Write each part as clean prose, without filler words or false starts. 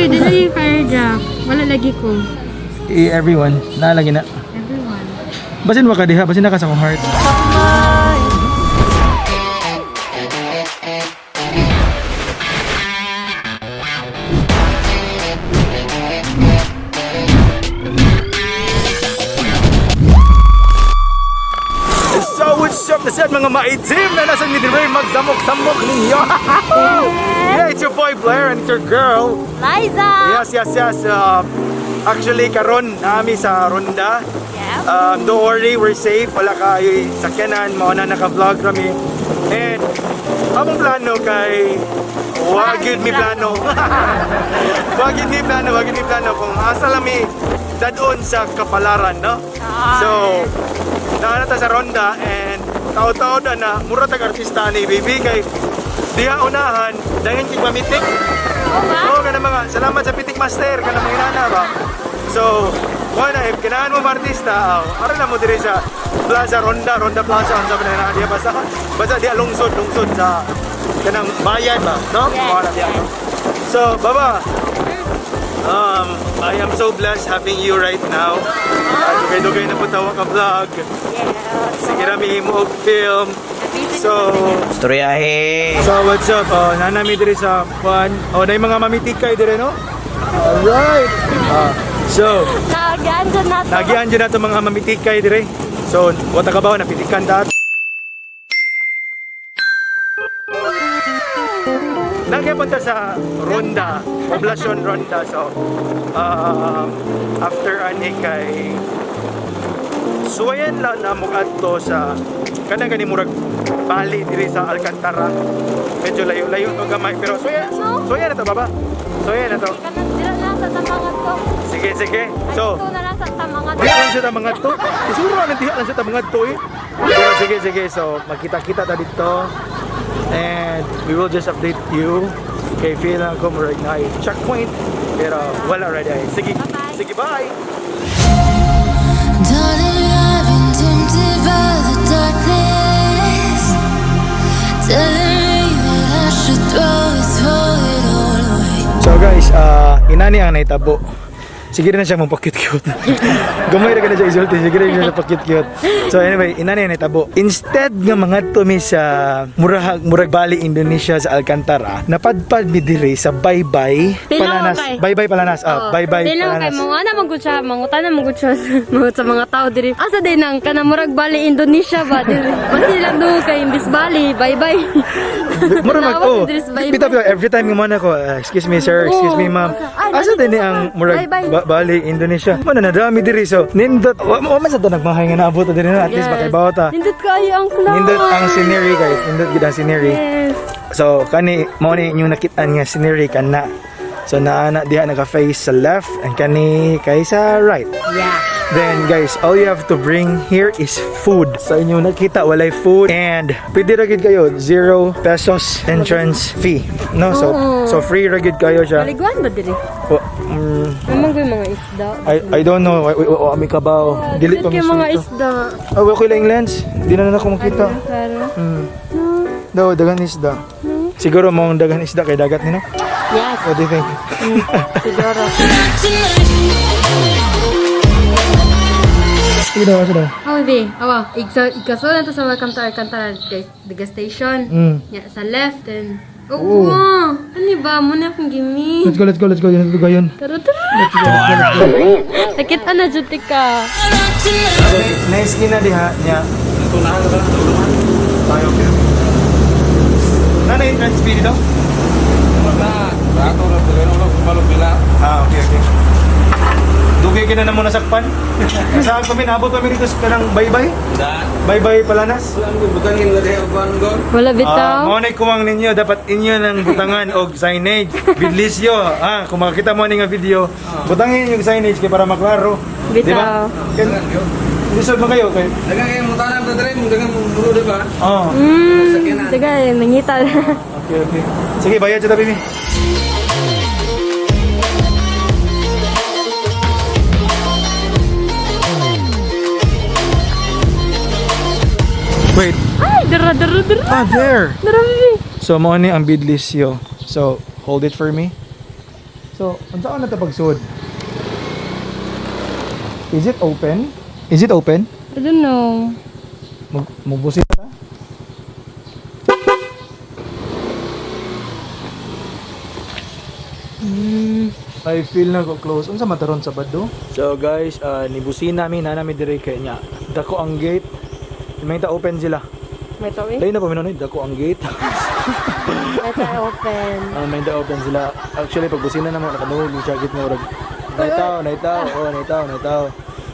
dili fire jack. Wala lagi ko. Everyone, nalagi na. Everyone. Basin mo ka diha, basin na ka sa akong heart. So what's up na mga maitim na nasa midway magsamok-samok ninyo? Yeah, it's your boy Blair and it's your girl Liza! Yes. Actually, karon nami sa Ronda. Yeah. Don't worry, we're safe. Wala kayo sakyanan, mauna naka-vlog kami. And among plano kay wag yun mi plano. Wag yun mi plano kung asa lami dadon sa kapalaran, no? So, naanata sa Ronda and tao-tao na mura tag-artista ni baby kay diha unahan dahil kay pamitik. Oo, kana mga salamat sa pitik master kana mga inana ba. So, wala if kailangan mo artista, ara na mo dire sa Plaza Ronda Plaza ang sabi na diha basta diha lungsod sa kanang bayan ba, no? Wala diha. So, baba. I am so blessed having you right now. Dugay-dugay na po tawa ka vlog. Sige rami mo film. So, Storyahe. So what's up? Nanami dire sa pan. Na yung mga mamitikay dire, no? Alright. So, nagian dyan na ito mga mamitikay dire. So, wata ka ba? Napitikan dati. Nagpunta sa Ronda, Poblacion Ronda. So, after ani kay suwayan lang na mugadto sa kanang gani murag Bali diri sa Alcantara. Medyo layo to gamay pero suwayan na to baba. Suwayan na to. Dira lang sa tamangat ko. Sige. So, Ito na lang sa tamangat. diha lang sa tamangat to. Isuro na diha lang sa tamangat to eh. Pero sige. So, magkita-kita ta dito. And we will just update you. Kay feel lang ko murag na checkpoint. Pero wala ready ay. Sige. Bye-bye. Sige, bye. Darling, I've been tempted by the darkness, telling me that I should throw it all away. So guys, inani ang naitabo. Sige rin na siya mong pa-cute-cute. Gamay na ka na siya isulti. Sige rin siya na pa-cute-cute. So anyway, inani ang naitabo. Instead nga mga tumi sa Murag Bali, Indonesia sa Alcantara, napadpad mi diri sa Baybay Palanas. Baybay Palanas. Baybay Dilaw Palanas. kay mga na magud siya, mangutan na magud siya sa mga tao diri. Asa din nang kana Murag Bali, Indonesia ba diri? Basi lang do kay imbis Bali, bye-bye. Mura mag Tawag ni Dris, bye-bye. Bitaw every time mo na ko, excuse me sir, excuse me ma'am. Asa din ni ang Murag Bye-bye. Bali, Indonesia. Mana na dami diri so. Nindot, wa man sa to nagmahay nga naabot diri na at least makaibaw ta. Nindot kayo ang cloud. Nindot ang scenery guys, nindot gid ang scenery. Yes. So kani mo ni yung nakitaan nga scenery kana. So naana diha naka-face sa left and kani kay sa right. Yeah. Then guys, all you have to bring here is food. Sa inyo nakita walay food and pwede ra gid kayo 0 pesos entrance fee. No, so free ra gid kayo siya. Paliguan ba diri? Among mga isda. I don't know. Ami kabaw. Dili pa Kaya mga isda. Okay lang lens. Di na ako makita. Daw dagan isda. Siguro mong dagan isda kay dagat ni no? Yes. What do you think? Siguro. Sige. Oh, be. Awa, ikaso na to sa Alcantara guys, the gas station. Yeah, sa left and wow. Ano ba? Muna akong gimi. Let's go. Yan ito gayon. Tara. Sakit na juti ka. Nice kina diha niya. Tayo okay. Nana entrance fee dito? Okay. Dugay ka na muna sakpan. Saan kami nabot kami dito sa kanang Baybay? Baybay Palanas. Wala bitaw. Mo na kumang ninyo dapat inyo nang butangan og signage. Bidlisyo. Kung makita mo ni nga video, butangin yung signage kay para maklaro. Bitaw. Lisod mo kayo kay. Dagang kayo mutanan ta dire, dagang mulo di ba? Oo. Sige, mangita. Okay. Sige, bayad sa tabi mi. Wait. Ay, dara. There. Dara, baby. So mo ni ang Bidlisyo. So hold it for me. So So, saan na ito pagsuod? Is it open? Is it open? I don't know. Magbusin na? I feel na ko close. Unsa mataron sa bado? So guys, nibusin namin na namin dire kay nya. Dako ang gate. May ta open sila. May tawi? Lain na pa minoy, dako ang gate. May ta open. May ta open sila. Actually pag busina na mo nakanuhog yung jacket nga urag. Naitaw.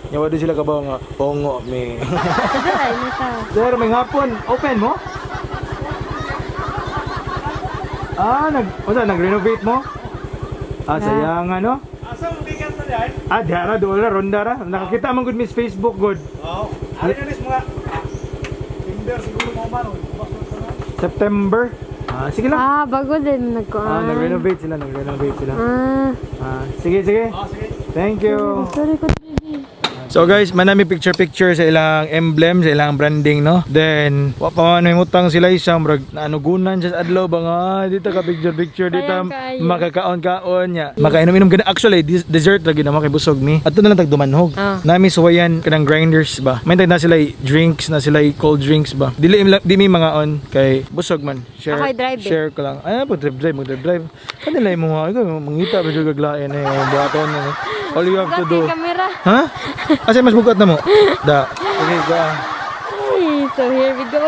Nya wala sila kabaw nga pongo me. Ay, may ta. Sir, may hapon. Open mo? Nag-renovate mo? Sayang ano? Asa mo bigat na dyan? Diara, doon na, ronda ra. Nakakita mo good miss Facebook good. Oo. Ano na mga September siguro mo man. September. Sige lang. Bago din nagkuhan. Nag-renovate sila. Sige. Sige. Thank you. Sorry ko, baby. So guys, manami picture sa ilang emblem, sa ilang branding, no? Then, wapamanoy mutang sila isang naanugunan siya sa adlaw ba nga, dito ka picture dito, makakaon-kaon niya. Makainom-inom gana. Actually, dessert lagi na makibusog mi. At na lang tagdumanhog. Nami suwayan kanang grinders ba. May na sila drinks, na sila cold drinks ba. Dili mi mga on kay busog man. Share ko lang. Mag-drive. Kanila mo nga, mangita ba jud gaglain buhaton. All you have to do. Camera. Ha? Asa mas bugat na mo? Okay, go. So here we go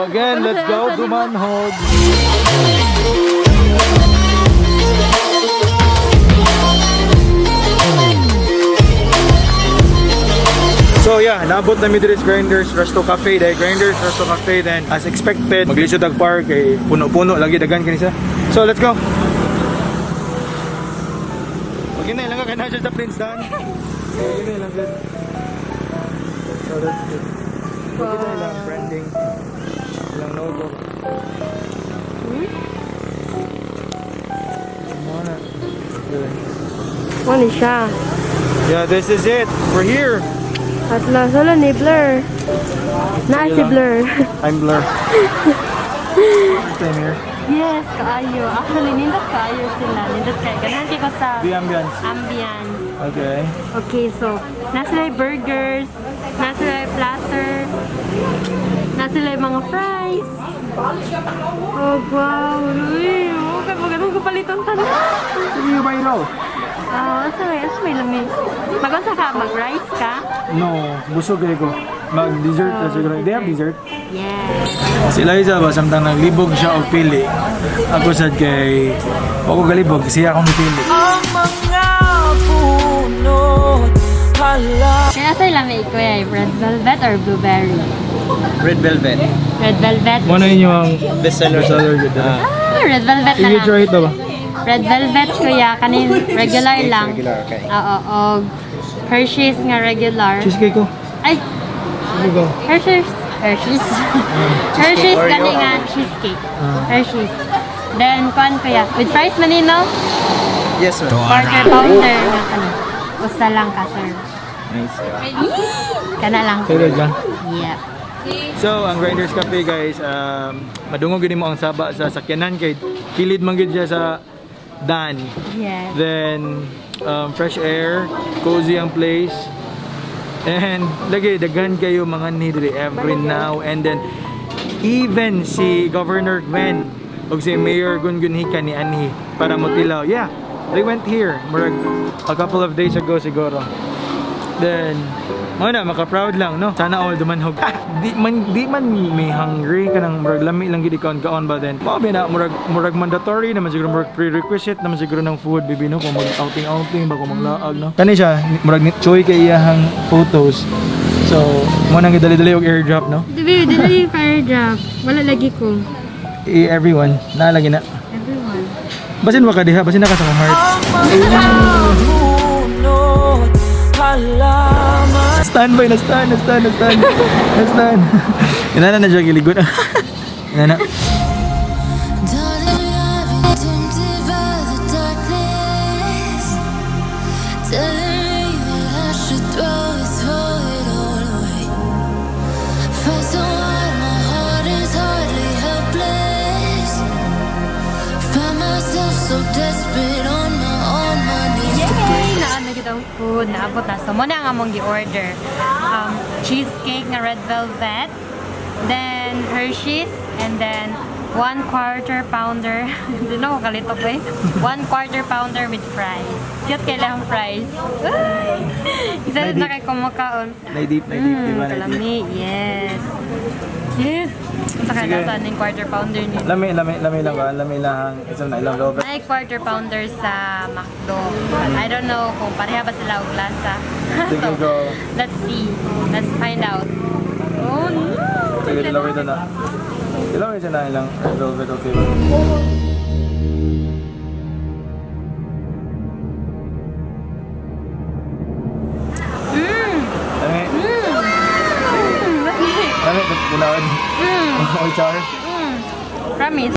again. Let's go, Dumanjug. So yeah, naabot na Midris Grinders, Resto Café, Resto Café, then as expected, maglisod ang park, puno-puno, lagi dagan kanisa. So let's go. Okay na, ilang ka na dyan sa Prince Dan. Okay na, ilang good. So that's good. Okay na, ilang branding, ilang logo. Ano siya? Yeah, this is it. We're here. At last, wala ni Blur. Si Blur. I'm Blur. Same here. Yes, kaayo. Actually, nindot kaayo sila. Nindot kayo. Ganahan ko sa The ambience. ambience. Okay. Okay, so, nasa sila yung burgers, nasa sila yung platter, nasa sila yung mga fries. Oh, wow. Uy, okay, magandang ko palitong tanan. Sige yung bayro. Asa may lamis. Mag-unsa ka? Mag-rice ka? No, busog kayo ko. Mag-dessert na siguro. They have dessert? Yes. Si Liza ba, samtang naglibog siya o pili. Ako sad kay, ako galibog, siya akong pili. Ang mga punot hala. Kaya sa lamig ko red velvet or blueberry? Red velvet. Red velvet. Ano yun yung Bestseller. good na? Red velvet na Sige, lang. try ito ba? Red velvet kuya, kanin regular lang. Regular, okay. Oo, Hershey's nga regular. Cheesecake ko. Ay, Sige ko. Hershey's gani nga cheesecake. Hershey's. Then, kuan kuya, with fries manino, Yes, ma'am. quarter pounder nga kanin. Usta lang ka, sir. Nice. Kana lang. Sige dyan. Yep. So, ang Grinders Cafe guys, madungog gini mo ang saba sa sakyanan kay kilid man gid siya sa Dan. Yes. Then fresh air, cozy ang place. And lagi daghan kayo mga nidri every now and then. Even si Governor Gwen o si Mayor Gungunhika ni Anhi para motilaw. Yeah, they went here murag a couple of days ago siguro. Then maka-proud lang, no? Sana all dumanhog. Di man may hungry ka ng murag lami lang gid kaon ba then. Mabi na murag mandatory naman siguro murag prerequisite naman siguro ng food bibi no kung mag outing ba kung maglaag no. Kani siya murag choy kay iyahang photos. So, mo nang gidali-dali og airdrop no. Dili fire drop. Wala lagi ko. Everyone, na lagi na. Everyone. Basin wa ka diha, basin na ka sa akong heart. Punot halaman. Standby na stand. Inana na siya giligon. Inana. Darling, I've been tempted by the darkness, telling me that I should throw it all away. Fight so hard, my heart is hardly helpless. Find myself so desperate on my kayong food na abot na. So, muna ang among gi-order. Cheesecake na red velvet, then Hershey's, and then 1/4 pounder. Hindi na ako kalito ko eh. 1/4 pounder with fries. Cute kailangan fries. Isa na kay kumakaon. Naidip, di ba? Naidip. Kalami, yes. Yes. Sa kailangan yung 1/4 pounder niyo. Lami lang ba? Lami lang. Isang na ilang lobe. May 1/4 pounder sa McDo. But I don't know kung pareha ba sila o lasa. Sige, go. Let's see. Let's find out. Oh no! Sige, dilaway ito na. Dilaway siya na ilang velvet, okay ba? Lami, dilaway. Oh, char. Promise.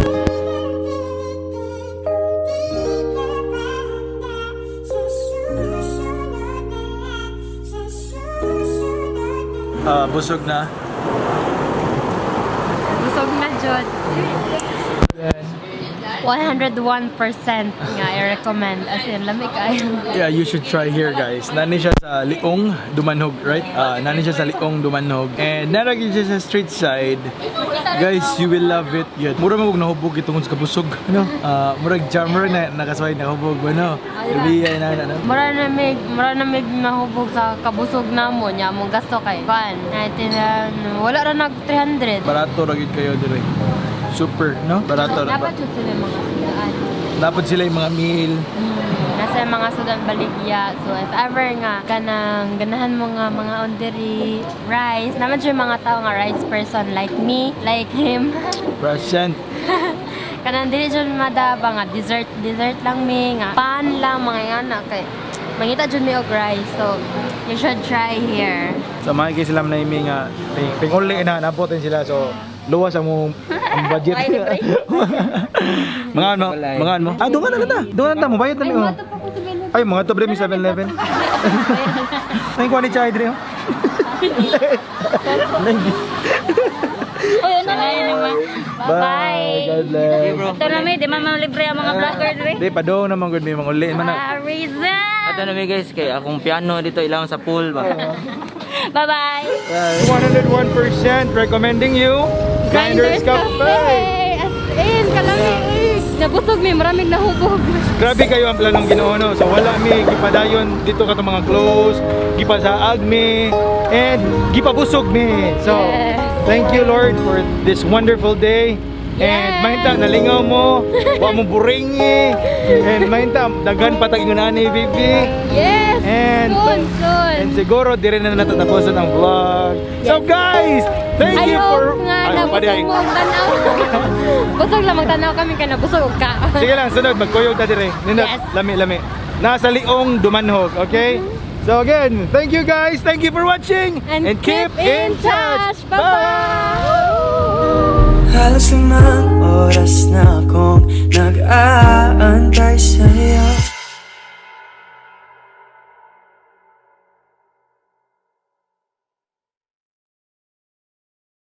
Busog na. Busog na, Jod. 101% nga i-recommend. As in, lamig kayo. Yeah, you should try here, guys. Nani siya sa Liong, Dumanjug, right? Nani siya sa Liong, Dumanjug. And naragi siya sa street side. Guys, you will love it. Yun. Mura mo huwag nahubog itong sa kabusog. Ano? Murag jammer na nakasaway nahubog. Ano? Ibigay na. Mura na mig nahubog sa kabusog na mo. Nya mong gasto kay. Fun. Wala ra nag 300. Barato ragid kayo dire. Super, no? Barato. Dapat yun sila yung mga sudaan. Dapat sila yung mga meal. Nasa mga sudan baligya. So if ever nga kanang ganahan mo nga mga onderi rice, naman siya yung mga tao nga rice person like me, like him. Present. Kanang dili siya madaba nga dessert lang mi nga pan lang mga anak kay mangita jud mi og rice. So you should try here. So makikita sila na yung nga pinguli na napotin sila. So luwas ang budget. Mga ano? Ah, doon ka na mo. Bayad na mo. Ay, mga to bre mi 7-Eleven. Nang kuha ni Chai dre. Oy, ano na naman. Bye. God bless. Ito na may, di man libre ang mga vlogger dre. Di pa do naman gud mi manguli man na. Reason. Ato na guys, kay akong piano dito ilang sa pool ba. Bye-bye. 101% recommending you Grinders Café. As in, kalami. Nabusog mi, maraming nahubog. Grabe kayo ang planong Ginoo no. So wala mi gipadayon dito kato mga clothes, gipasaag mi and gipabusog mi. So thank you Lord for this wonderful day. And mahinta nalingaw mo, wa mo buringi. And mahinta daghan patag ingon ani baby. Yes. And Soon. siguro di rin na natatapusan ang vlog. So guys, thank you for Busog mo ang tanaw. Busog lang magtanaw kami kaya nabusog ka. Sige lang, sunod magkuyog ta dire. Nindot, Yes. lami. Nasa Liong, Dumanjug, okay? So again, thank you guys. Thank you for watching And keep in touch. Bye-bye. Halos 5 oras na akong nag-aaral